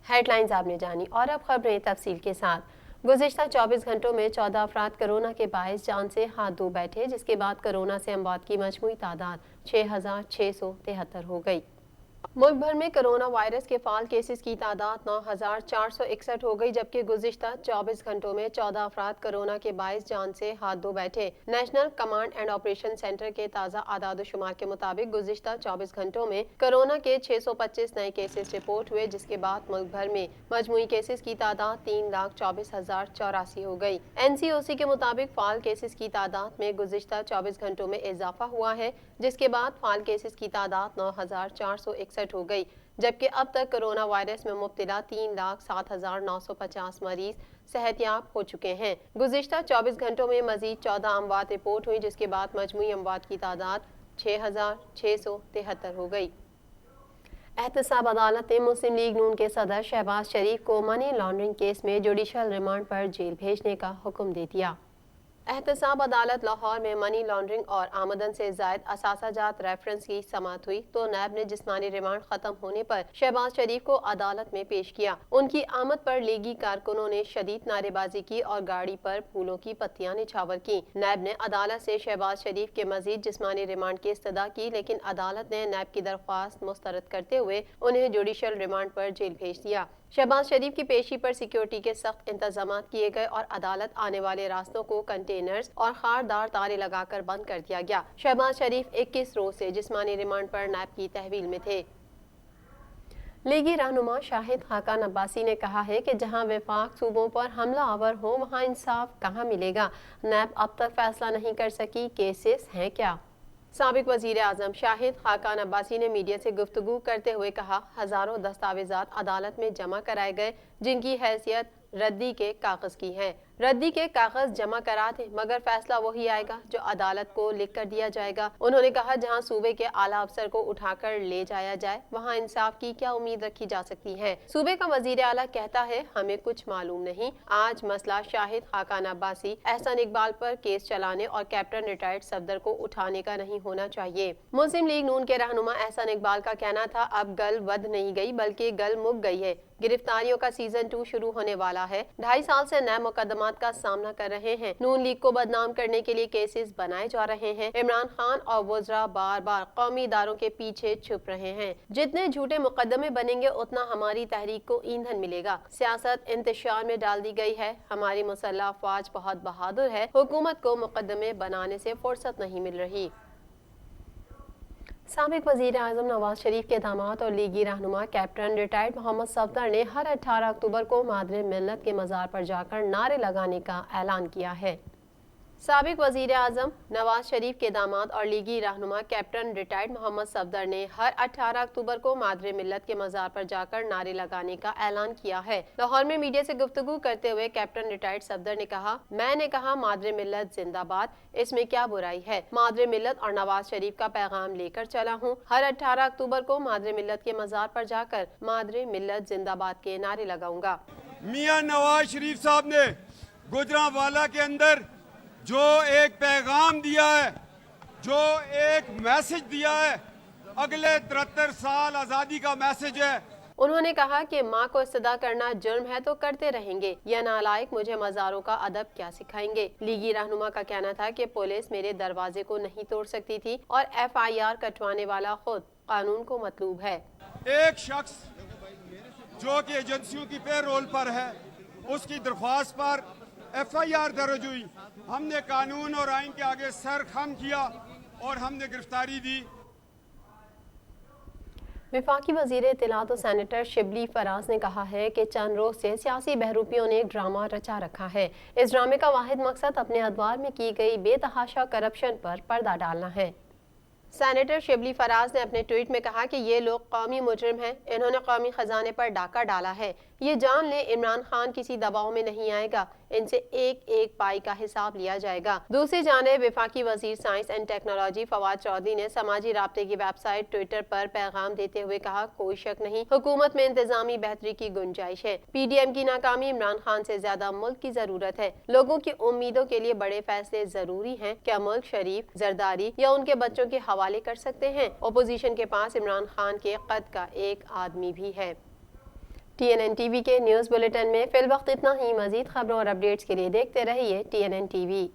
Head lines आपने जानी और अब खबरें तफसील के साथ। गुज़िश्ता 24 घंटों में 14 अफराद कोरोना के बायस जान से हाथ धो बैठे, जिसके बाद कोरोना से अमवात की मजमूई तादाद 6,673 हो गई। मुल्क भर में कोरोना वायरस के फाल केसेस की तादाद 9,461 हो गई, जबकि गुज़िश्ता 24 घंटों में 14 अफराद कोरोना के बायस जान से हाथ धो बैठे। National command and operation centre के ताज़ा आदाद शुमार के मुताबिक गुज़िश्ता 24 घंटों में कोरोना के 625 नए केसेस रिपोर्ट हुए, जिसके बाद मुल्क भर में मजमूई केसेस की तादाद 3,24,084 हो गई। NCOC के मुताबिक फाल केसेस की तादाद में गुज़िश्ता 24 घंटों में इजाफा हुआ है, जिसके बाद फाल केसेस की तादाद 9,461 हो गई, जबकि अब तक कोरोना वायरस में मुब्तला 3,07,950 मरीज सेहतयाब हो चुके हैं। गुज़िश्ता 24 घंटों में मजीद 14 अमवात रिपोर्ट हुई, जिसके बाद मजमूई अमवात की तादाद 6,673 हो गई। एहतसाब अदालत ने मुस्लिम लीग नून के सदर शहबाज शरीफ को मनी लॉन्ड्रिंग केस में जुडिशल रिमांड पर जेल भेजने का हुक्म दे दिया। एहतसाब अदालत लाहौर में मनी लॉन्ड्रिंग और आमदन से जायद असासाजात रेफरेंस की समाअत हुई तो नैब ने जिस्मानी रिमांड खत्म होने पर शहबाज शरीफ को अदालत में पेश किया। उनकी आमद पर लीगी कारकुनों ने शदीद नारेबाजी की और गाड़ी पर फूलों की पत्तियां निछावर की। नैब ने अदालत से शहबाज शरीफ के मजीद जिस्मानी रिमांड की इस्तदा की, लेकिन अदालत ने नैब की दरख्वास्त मुस्तरद करते हुए उन्हें जुडिशल रिमांड पर जेल भेज दिया। शहबाज शरीफ की पेशी पर सिक्योरिटी के सख्त इंतजाम किए गए और अदालत आने वाले रास्तों को कंटेनर्स और खारदार तारे लगाकर बंद कर दिया गया। शहबाज शरीफ 21 रोज से जिस्मानी रिमांड पर नैब की तहवील में थे। लीगी रहनुमा शाहिद खाकान अब्बासी ने कहा है कि जहां वफाक सूबों पर हमला आवर हो वहां इंसाफ कहां मिलेगा। नैब अब तक फैसला नहीं कर सकी, केसेस हैं क्या। साबिक वजीर आजम शाहिद खाकान अब्बासी ने मीडिया से गुफ्तगू करते हुए कहा, हजारों दस्तावेजात अदालत में जमा कराए गए जिनकी हैसियत रद्दी के कागज की है। रद्दी के कागज जमा करा थे, मगर फैसला वही आएगा जो अदालत को लिख कर दिया जाएगा। उन्होंने कहा, जहां सूबे के आला अफसर को उठाकर ले जाया जाए वहां इंसाफ की क्या उम्मीद रखी जा सकती है। सूबे का वजीर आला कहता है हमें कुछ मालूम नहीं। आज मसला शाहिद खाकान अब्बासी, एहसन इकबाल पर केस चलाने और कैप्टन रिटायर्ड सफदर को उठाने का नहीं होना चाहिए। मुस्लिम लीग नून के रहनुमा एहसन इकबाल का कहना था, अब गल वध नहीं गई बल्कि गल मुक गई है। गिरफ्तारियों का सीजन 2 शुरू होने वाला है। 2.5 साल से नए मुकदमात का सामना कर रहे हैं। नून लीग को बदनाम करने के लिए केसेस बनाए जा रहे हैं। इमरान खान और वज़रा बार बार कौमी इदारों के पीछे छुप रहे हैं। जितने झूठे मुकदमे बनेंगे उतना हमारी तहरीक को ईंधन मिलेगा। सियासत इंतशार में डाल दी गई है। हमारी मुसल्लह अफवाज बहुत बहादुर है। हुकूमत को मुकदमे बनाने से फुर्सत नहीं मिल रही। साबिक वज़ीर आज़म नवाज शरीफ के दामाद और लीगी रहनुमा कैप्टन रिटायर्ड मोहम्मद सफदर ने हर 18 अक्टूबर को मादरे मिल्लत के मज़ार पर जाकर नारे लगाने का ऐलान किया है। साबिक वज़ीर आज़म नवाज शरीफ के दामाद और लीगी रहनुमा कैप्टन रिटायर्ड मोहम्मद सफदर ने हर 18 अक्टूबर को मादरे मिल्लत के मज़ार पर जाकर नारे लगाने का ऐलान किया है। लाहौर में मीडिया से गुफ्तगू करते हुए कैप्टन रिटायर्ड सफदर ने कहा, मैंने कहा मादरे मिल्लत जिंदाबाद, इसमें क्या बुराई है। मादरे मिल्लत और नवाज शरीफ का पैगाम लेकर चला हूँ। हर 18 अक्टूबर को मादरे मिल्लत के मज़ार पर जाकर मादरे मिल्लत जिंदाबाद के नारे लगाऊंगा। मियां नवाज शरीफ साहब ने गुजरांवाला के अंदर जो एक पैगाम दिया है, जो एक मैसेज दिया है, अगले 73 साल आज़ादी का मैसेज है। उन्होंने कहा कि माँ को इस्तदा करना जुर्म है तो करते रहेंगे। यह नालायक मुझे मज़ारों का अदब क्या सिखाएंगे। लीगी रहनुमा का कहना था कि पुलिस मेरे दरवाजे को नहीं तोड़ सकती थी और FIR कटवाने वाला खुद कानून को मतलूब है। एक शख्स जो कि एजेंसियों की पेरोल पर है, उसकी दरख्वास्त पर FIR दर्ज हुई। हमने कानून और आइन के आगे सर खम किया और हमने गिरफ्तारी दी। वफाकी वज़ीर इत्तलात और सेनेटर शिबली फराज ने कहा है कि चंद रोज से सियासी बहरूपियों ने एक ड्रामा रचा रखा है। इस ड्रामे का वाहिद मकसद अपने अदवार में की गई बेतहाशा करप्शन पर पर्दा डालना है। सेनेटर शिबली फराज ने अपने ट्वीट में कहा कि ये लोग कौमी मुजरिम हैं। इन्होंने कौमी खजाने पर डाका डाला है। ये जान ले इमरान खान किसी दबाव में नहीं आएगा। इनसे एक एक पाई का हिसाब लिया जाएगा। दूसरी जानिब वफाकी वजीर science and technology Fawad Chaudhry ने समाजी राब्ते की वेबसाइट ट्विटर पर पैगाम देते हुए कहा, कोई शक नहीं हुकूमत में इंतजामी बेहतरी की गुंजाइश है। PDM की नाकामी इमरान खान से ज्यादा मुल्क की जरूरत है। लोगों की उम्मीदों के लिए बड़े फैसले जरूरी हैं। क्या मुल्क शरीफ, जरदारी या उनके बच्चों के हवाले कर सकते हैं? अपोजिशन के पास इमरान खान के कद का एक आदमी भी है। TNN TV کے نیوز بلیٹن میں فی الوقت اتنا ہی. مزید خبروں اور اپڈیٹس کے لیے دیکھتے رہیے TNN TV.